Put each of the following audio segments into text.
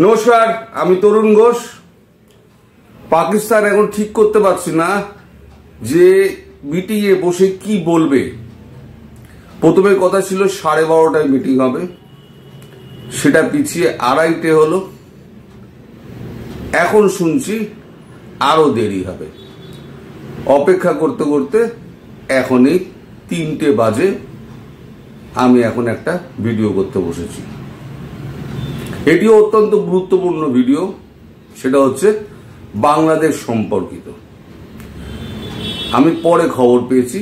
নমস্কার, আমি তরুণ ঘোষ। পাকিস্তান এখন ঠিক করতে পারছি না যে মিটিংয়ে বসে কি বলবে। প্রথমে কথা ছিল 12:30টায় মিটিং হবে, সেটা পিছিয়ে 2:30টে হলো। এখন শুনছি আরো দেরি হবে। অপেক্ষা করতে করতে এখনই 3টে বাজে। আমি এখন একটা ভিডিও করতে বসেছি। এটিও অত্যন্ত গুরুত্বপূর্ণ ভিডিও। সেটা হচ্ছে বাংলাদেশ সম্পর্কিত। আমি পরে খবর পেয়েছি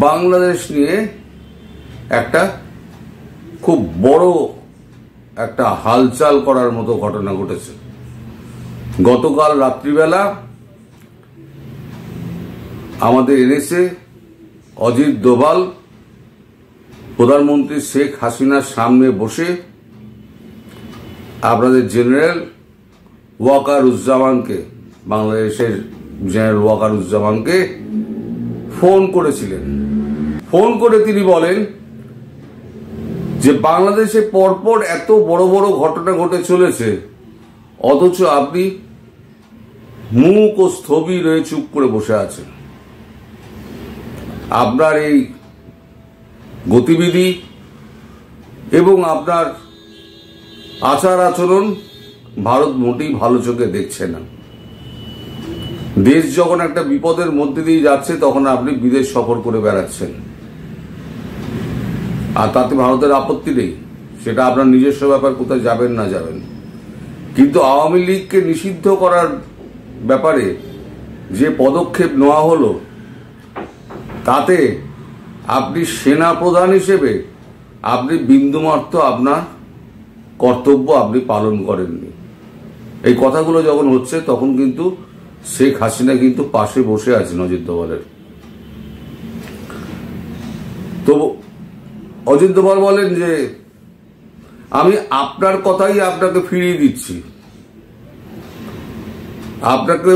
বাংলাদেশ নিয়ে একটা খুব বড় একটা হালচাল করার মতো ঘটনা ঘটেছে। গতকাল রাত্রিবেলা আমাদের এনএসএ অজিত দোভাল প্রধানমন্ত্রী শেখ হাসিনার সামনে বসে আপনাদের জেনারেল ওয়াকারুজ্জামানকে, বাংলাদেশের জেনারেল ওয়াকারুজ্জামানকে ফোন করেছিলেন। ফোন করে তিনি বলেন যে বাংলাদেশে পরপর এত বড় বড় ঘটনা ঘটে চলেছে, অথচ আপনি মুখ ও স্থবির হয়ে চুপ করে বসে আছেন। আপনার এই গতিবিধি এবং আপনার আচার আচরণ ভারত মোটেই ভালো চোখে দেখছে না। দেশ যখন একটা বিপদের মধ্যে দিয়ে যাচ্ছে তখন আপনি বিদেশ সফর করে বেড়াচ্ছেন, আর তাতে ভারতের আপত্তি নেই, সেটা আপনার নিজস্ব ব্যাপার, কোথায় যাবেন না যাবেন। কিন্তু আওয়ামী লীগকে নিষিদ্ধ করার ব্যাপারে যে পদক্ষেপ নেওয়া হলো, তাতে আপনি সেনা প্রধান হিসেবে আপনি বিন্দুমাত্র আপনার কর্তব্য আপনি পালন করেননি। এই কথাগুলো যখন হচ্ছে তখন কিন্তু শেখ হাসিনা কিন্তু পাশে বসে আছেন অজিত দোভালের। তো অজিত দোভাল বলেন যে আমি আপনার কথাই আপনাকে ফিরিয়ে দিচ্ছি, আপনাকে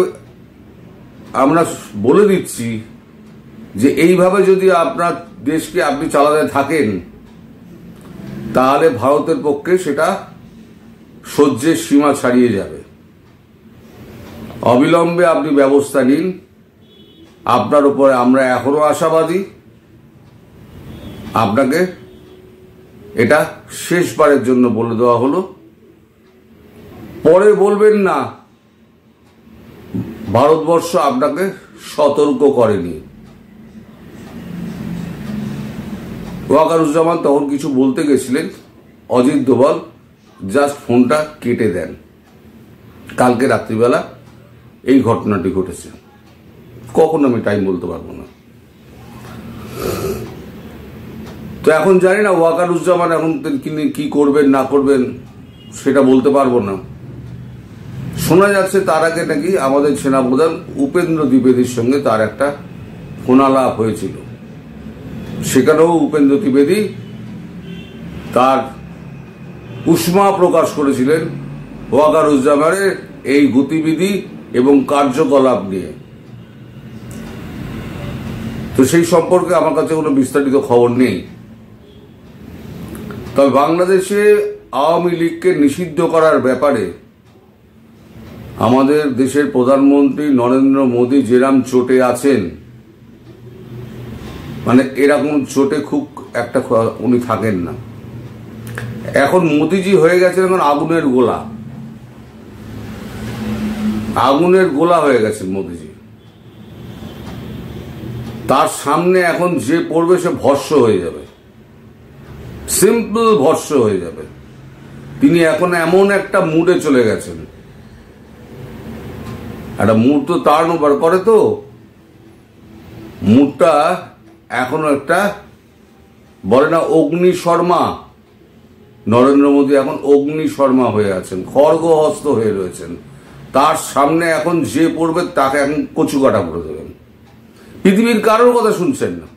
আমরা বলে দিচ্ছি যে এইভাবে যদি আপনার দেশকে আপনি চালাতে থাকেন তাহলে ভারতের পক্ষে সেটা সহ্যের সীমা ছাড়িয়ে যাবে। অবিলম্বে আপনি ব্যবস্থা নিন। আপনার উপরে আমরা এখনো আশাবাদী। আপনাকে এটা শেষবারের জন্য বলে দেওয়া হলো, পরে বলবেন না ভারতবর্ষ আপনাকে সতর্ক করেনি। ওয়াকারুজ্জামান তখন কিছু বলতে গেছিলেন, অজিত দোভাল জাস্ট ফোনটা কেটে দেন। কালকে রাত্রিবেলা এই ঘটনাটি ঘটেছে। কখন আমি টাইম বলতে পারবো না। তো এখন জানি না ওয়াকারুজ্জামান এখন তিনি কি করবেন না করবেন সেটা বলতে পারবো না। শোনা যাচ্ছে তার আগে নাকি আমাদের সেনাপ্রধান উপেন্দ্র দ্বিবেদীর সঙ্গে তার একটা ফোনালাপ হয়েছিল। সেখানেও উপেন্দ্র দ্বিবেদী তার উষ্মা প্রকাশ করেছিলেন ওয়াকারুজ্জামানের এই গতিবিধি এবং কার্যকলাপ নিয়ে। তো সেই সম্পর্কে আমার কাছে কোনো বিস্তারিত খবর নেই। তবে বাংলাদেশে আওয়ামী লীগকে নিষিদ্ধ করার ব্যাপারে আমাদের দেশের প্রধানমন্ত্রী নরেন্দ্র মোদী যেরাম চোটে আছেন, মানে এরকম চোটে খুব একটা উনি থাকেন না। এখন মোদিজি হয়ে গেছেন এখন আগুনের গোলা, আগুনের গোলা হয়ে গেছেন মোদিজি। তার সামনে এখন যে পড়বে সে ভস্ম হয়ে যাবে, সিম্পল ভস্ম হয়ে যাবে। তিনি এখন এমন একটা মুডে চলে গেছেন, একটা মুড তো তার ওভার করে, তো মুডটা এখনো একটা বলে না অগ্নি শর্মা। নরেন্দ্র মোদী এখন অগ্নি শর্মা হয়ে আছেন, খড়গহস্ত হয়ে রয়েছেন। তার সামনে এখন যে পড়বে তাকে এখন কচুকাটা করে দেবেন। পৃথিবীর কারোর কথা শুনছেন না,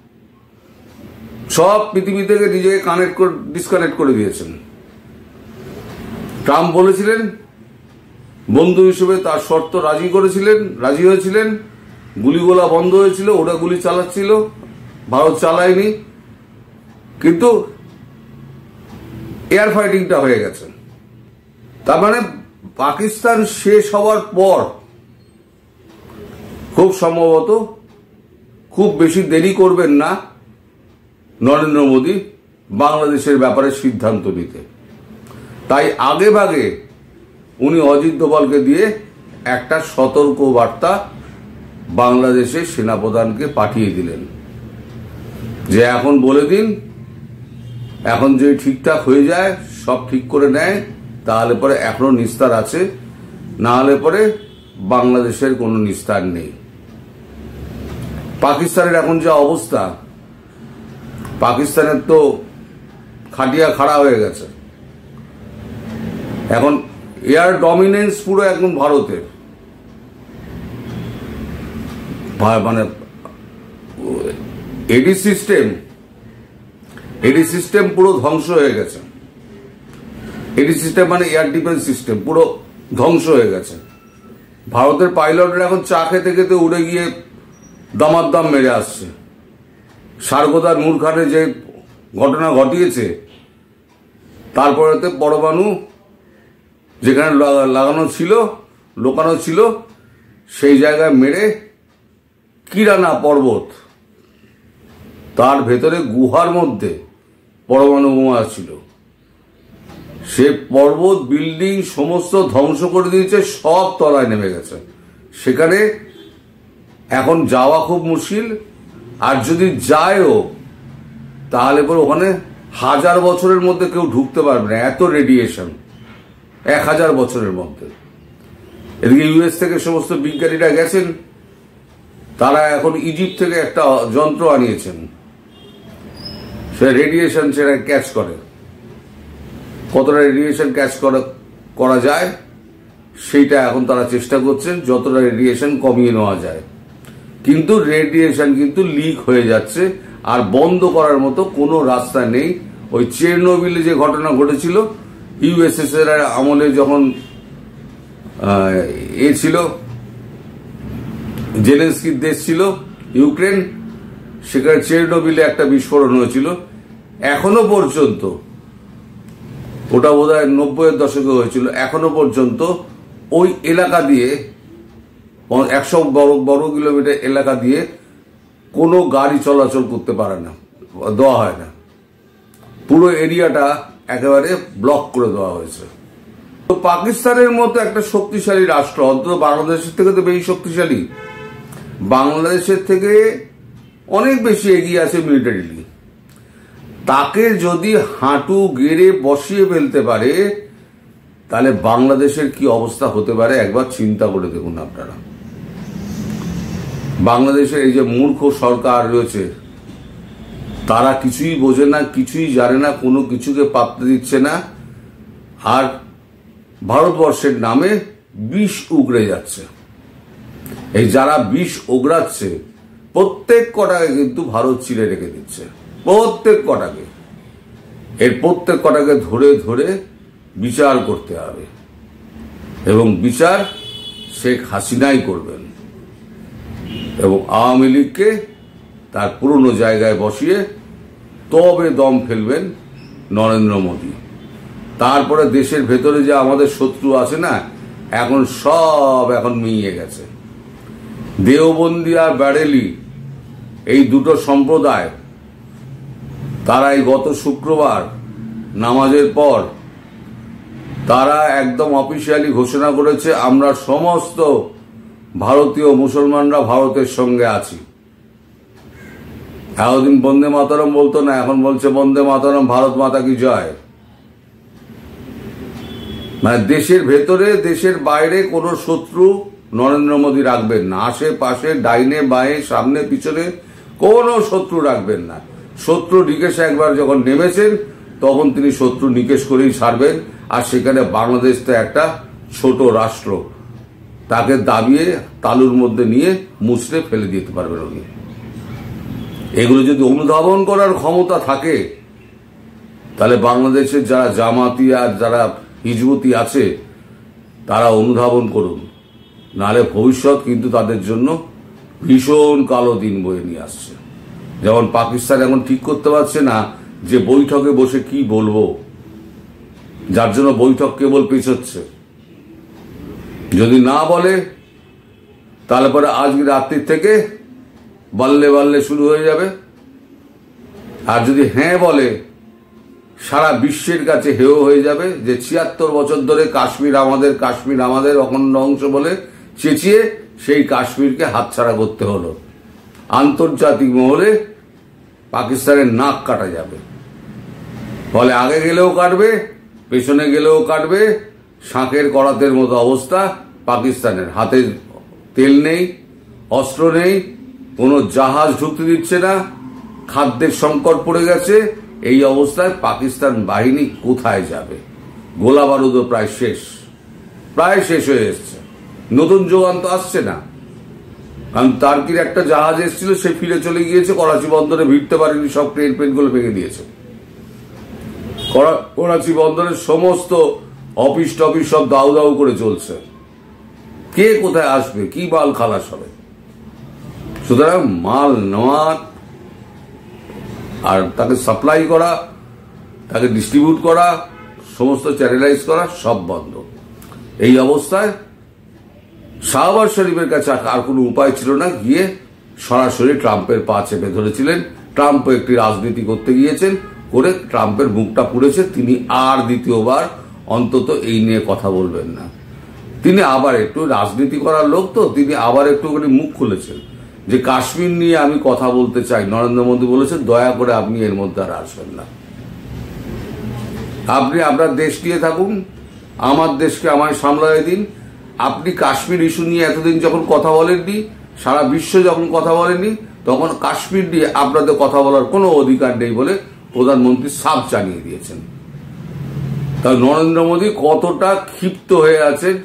সব পৃথিবী থেকে নিজেকে ডিসকানেক্ট করে দিয়েছেন। ট্রাম্প বলেছিলেন বন্ধু হিসেবে তার শর্ত রাজি হয়েছিলেন, গুলিগোলা বন্ধ হয়েছিল, ওরা গুলি চালাচ্ছিল, ভারত চালায়নি, কিন্তু এয়ার ফাইটিংটা হয়ে গেছে। তার মানে পাকিস্তান শেষ হওয়ার পর খুব সম্ভবত খুব বেশি দেরি করবেন না নরেন্দ্র মোদী বাংলাদেশের ব্যাপারে সিদ্ধান্ত নিতে। তাই আগে ভাগে উনি অজিত দোভালকে দিয়ে একটা সতর্ক বার্তা বাংলাদেশের সেনাপ্রধানকে পাঠিয়ে দিলেন যে এখন বলে দিন, এখন যদি ঠিকঠাক হয়ে যায়, সব ঠিক করে নেয়, তাহলে পরে এখনো নিস্তার আছে, না হলে পরে বাংলাদেশের কোনো নিস্তার নেই। পাকিস্তানের এখন যা অবস্থা, পাকিস্তানের তো খাটিয়া খাড়া হয়ে গেছে। এখন এয়ার ডমিনেন্স পুরো একদম ভারতের, মানে এডি সিস্টেম পুরো ধ্বংস হয়ে গেছে। এডি সিস্টেম মানে এয়ার ডিফেন্স সিস্টেম পুরো ধ্বংস হয়ে গেছে। ভারতের পাইলটরা এখন চা খেতে খেতে উড়ে গিয়ে দামাদ্দাম মেরে আসছে। সার্গোদার মূর্খানে যে ঘটনা ঘটিয়েছে, তারপরেতে পরমাণু যেখানে লোকানো ছিল সেই জায়গায় মেরে কিরানা পর্বত, তার ভেতরে গুহার মধ্যে পরমাণু বোমা ছিল। সে পর্বত বিল্ডিং সমস্ত ধ্বংস করে দিয়েছে, সব তলায় নেমে গেছে। সেখানে এখন যাওয়া খুব মুশকিল, আর যদি যায়ও তাহলে পরে ওখানে 1000 বছরের মধ্যে কেউ ঢুকতে পারবে না, এত রেডিয়েশন 1000 বছরের মধ্যে। এদিকে ইউএস থেকে সমস্ত বিজ্ঞানীরা গেছেন, তারা এখন ইজিপ্ট থেকে একটা যন্ত্র আনিয়েছেন, সে রেডিয়েশন সেটা ক্যাচ করে। কতটা রেডিয়েশন ক্যাচ করা যায় সেইটা এখন তারা চেষ্টা করছেন, যতটা রেডিয়েশন কমিয়ে নেওয়া যায়। কিন্তু রেডিয়েশন কিন্তু লিক হয়ে যাচ্ছে, আর বন্ধ করার মতো কোনো রাস্তা নেই। ওই চেরনোবিলে যে ঘটনা ঘটেছিল, ইউএসএসআর আমলে যখন ছিল, জেলেনস্কির দেশ ছিল ইউক্রেন, সেখানে চেরনোবিলে একটা বিস্ফোরণ হয়েছিল। এখনো পর্যন্ত, ওটা বোধহয় 90-এর দশকে হয়েছিল, এখনো পর্যন্ত ওই এলাকা দিয়ে 100 বর্গ কিলোমিটার এলাকা দিয়ে কোনো গাড়ি চলাচল করতে পারে না, দেওয়া হয় না। পুরো এরিয়াটা একেবারে ব্লক করে দেওয়া হয়েছে। তো পাকিস্তানের মতো একটা শক্তিশালী রাষ্ট্র, অন্তত বাংলাদেশের থেকে তো বেশি শক্তিশালী, বাংলাদেশের থেকে অনেক বেশি এগিয়ে আছে মিলিটারিলি, তাকে যদি হাঁটু গেড়ে বসিয়ে ফেলতে পারে, তাহলে বাংলাদেশের কি অবস্থা হতে পারে একবার চিন্তা করে দেখুন আপনারা। বাংলাদেশের এই যে মূর্খ সরকার রয়েছে, তারা কিছুই বোঝে না, কিছুই জানে না, কোনো কিছুকে পাত্তা দিচ্ছে না, আর ভারতবর্ষের নামে বিষ উগড়ে যাচ্ছে। এই যারা বিষ ওগড়াচ্ছে, প্রত্যেক কটাকে কিন্তু ভারত চিড়ে রেখে দিচ্ছে, প্রত্যেক কটাকে। এর প্রত্যেক কটাকে ধরে ধরে বিচার করতে হবে, এবং বিচার শেখ হাসিনাই করবেন, এবং আওয়ামী লীগকে তার পুরনো জায়গায় বসিয়ে তবে দম ফেলবেন নরেন্দ্র মোদী। তারপরে দেশের ভেতরে যে আমাদের শত্রু আছে না, এখন সব এখন মিইয়ে গেছে। দেওবন্দি আর ব্যারেলি, এই দুটো সম্প্রদায়, তারা এই গত শুক্রবার নামাজের পর তারা একদম অফিসিয়ালি ঘোষণা করেছে, আমরা সমস্ত ভারতীয় মুসলমানরা ভারতের সঙ্গে আছি। এতদিন বন্দে মাতরম বলতো না, এখন বলছে বন্দে মাতরম, ভারত মাতা কি জয়। মানে দেশের ভেতরে দেশের বাইরে কোনো শত্রু নরেন্দ্র মোদী রাখবেন না, আশেপাশে ডাইনে বাঁয়ে সামনে পিছনে কোনো শত্রু রাখবেন না। শত্রু নিকেশে একবার যখন নেমেছেন, তখন তিনি শত্রু নিকেশ করেই ছাড়বেন। আর সেখানে বাংলাদেশ তো একটা ছোট রাষ্ট্র, তাকে দাবিয়ে তালুর মধ্যে নিয়ে মুছড়ে ফেলে দিতে পারবেন উনি। এগুলো যদি অনুধাবন করার ক্ষমতা থাকে, তাহলে বাংলাদেশের যারা জামাতি আর যারা হিজবুতি আছে, তারা অনুধাবন করুন, নাহলে ভবিষ্যৎ কিন্তু তাদের জন্য ভীষণ কালো দিন বয়ে নিয়ে আসছে। যেমন পাকিস্তান এখন ঠিক করতে পারছে না যে বৈঠকে বসে কি বলবো, যার জন্য বৈঠক কেবল পেছোচ্ছে। যদি না বলে তাহলে পরে আজকে রাত্রির থেকে বাল্লে বাল্লে শুরু হয়ে যাবে। আর যদি হ্যাঁ বলে সারা বিশ্বের কাছে হেয় হয়ে যাবে যে ৭৬ বছর ধরে কাশ্মীর আমাদের অখণ্ড অংশ বলে চেঁচিয়ে সেই কাশ্মীরকে হাতছাড়া করতে হলো। আন্তর্জাতিক মহলে পাকিস্তানের নাক কাটা যাবে। ফলে আগে গেলেও কাটবে, পেছনে গেলেও কাটবে। শাঁখের করাতের মতো অবস্থা পাকিস্তানের। হাতে তেল নেই, অস্ত্র নেই, কোনো জাহাজ ঢুকতে দিচ্ছে না, খাদ্যের সংকট পড়ে গেছে। এই অবস্থায় পাকিস্তান বাহিনী কোথায় যাবে? গোলা বারুদও প্রায় শেষ হয়ে এসছে। নতুন যোগান তো আসছে না। কারণ টার্কির একটা জাহাজ এসেছিল, সে ফিরে চলে গিয়েছে, করাচি বন্দরে ভিড়তে পারেনি, সব ট্রেনগুলো ভেঙে দিয়েছে। করাচি বন্দরের সমস্ত অফিস টফিস সব দাউ দাউ করে চলছে। কে কোথায় আসবে, কি মাল খালাস হবে? সুতরাং মাল নেওয়া আর তাকে সাপ্লাই করা, তাকে ডিস্ট্রিবিউট করা, সমস্ত চ্যানেলাইজ করা সব বন্ধ। এই অবস্থায় শাহবাজ শরীফের কাছে আর কোনো উপায় ছিল না, গিয়ে সরাসরি ট্রাম্পের পা চেপে ধরেছিলেন। ট্রাম্প একটি রাজনীতি করতে গিয়েছেন, করে ট্রাম্পের মুখটা পুড়েছে। তিনি আর দ্বিতীয়বার অন্তত এই নিয়ে কথা বলবেন না। তিনি আবার একটু রাজনীতি করার লোক তো, তিনি আবার একটুখানি মুখ খুলেছেন যে কাশ্মীর নিয়ে আমি কথা বলতে চাই। নরেন্দ্র মোদী বলেছেন দয়া করে আপনি এর মধ্যে আর আসবেন না, আপনি আপনার দেশ নিয়ে থাকুন, আমার দেশকে আমায় সামলায় দিন। আপনি কাশ্মীর ইস্যু নিয়ে এতদিন যখন কথা বলেননি, সারা বিশ্ব যখন কথা বলেননি, তখন কাশ্মীর নিয়ে আপনাদের কথা বলার কোনো অধিকার নেই বলে প্রধানমন্ত্রী সাফ জানিয়ে দিয়েছেন। তাই নরেন্দ্র মোদী কতটা ক্ষিপ্ত হয়ে আছেন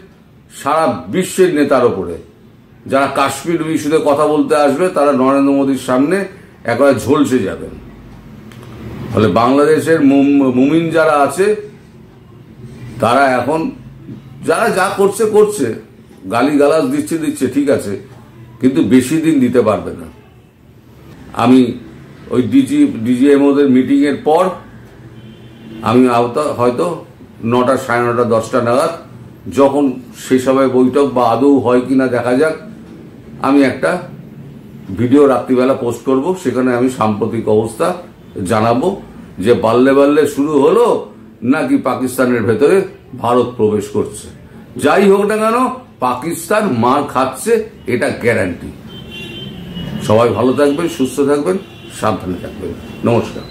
সারা বিশ্বের নেতার ওপরে। যারা কাশ্মীর ইস্যুতে কথা বলতে আসবে তারা নরেন্দ্র মোদীর সামনে একেবারে ঝলসে যাবেন। ফলে বাংলাদেশের মুমিন যারা আছে তারা এখন যারা যা করছে, গালিগালাজ দিচ্ছে ঠিক আছে, কিন্তু বেশি দিন দিতে পারবে না। আমি ওই ডিজিএমওদের মিটিং এর পর আমি হয়তো ৯টা, ৯:৩০, ১০টা নাগাদ, যখন সেই সময় বৈঠক বা আদৌ হয় কিনা দেখা যাক, আমি একটা ভিডিও রাত্রিবেলা পোস্ট করব। সেখানে আমি সাম্প্রতিক অবস্থা জানাবো যে বাল্লে বাল্লে শুরু হলো নাকি পাকিস্তানের ভেতরে ভারত প্রবেশ করছে। যাই হোক না কেন পাকিস্তান মার খাচ্ছে, এটা গ্যারান্টি। সবাই ভালো থাকবেন, সুস্থ থাকবেন, সাবধানে থাকবেন। নমস্কার।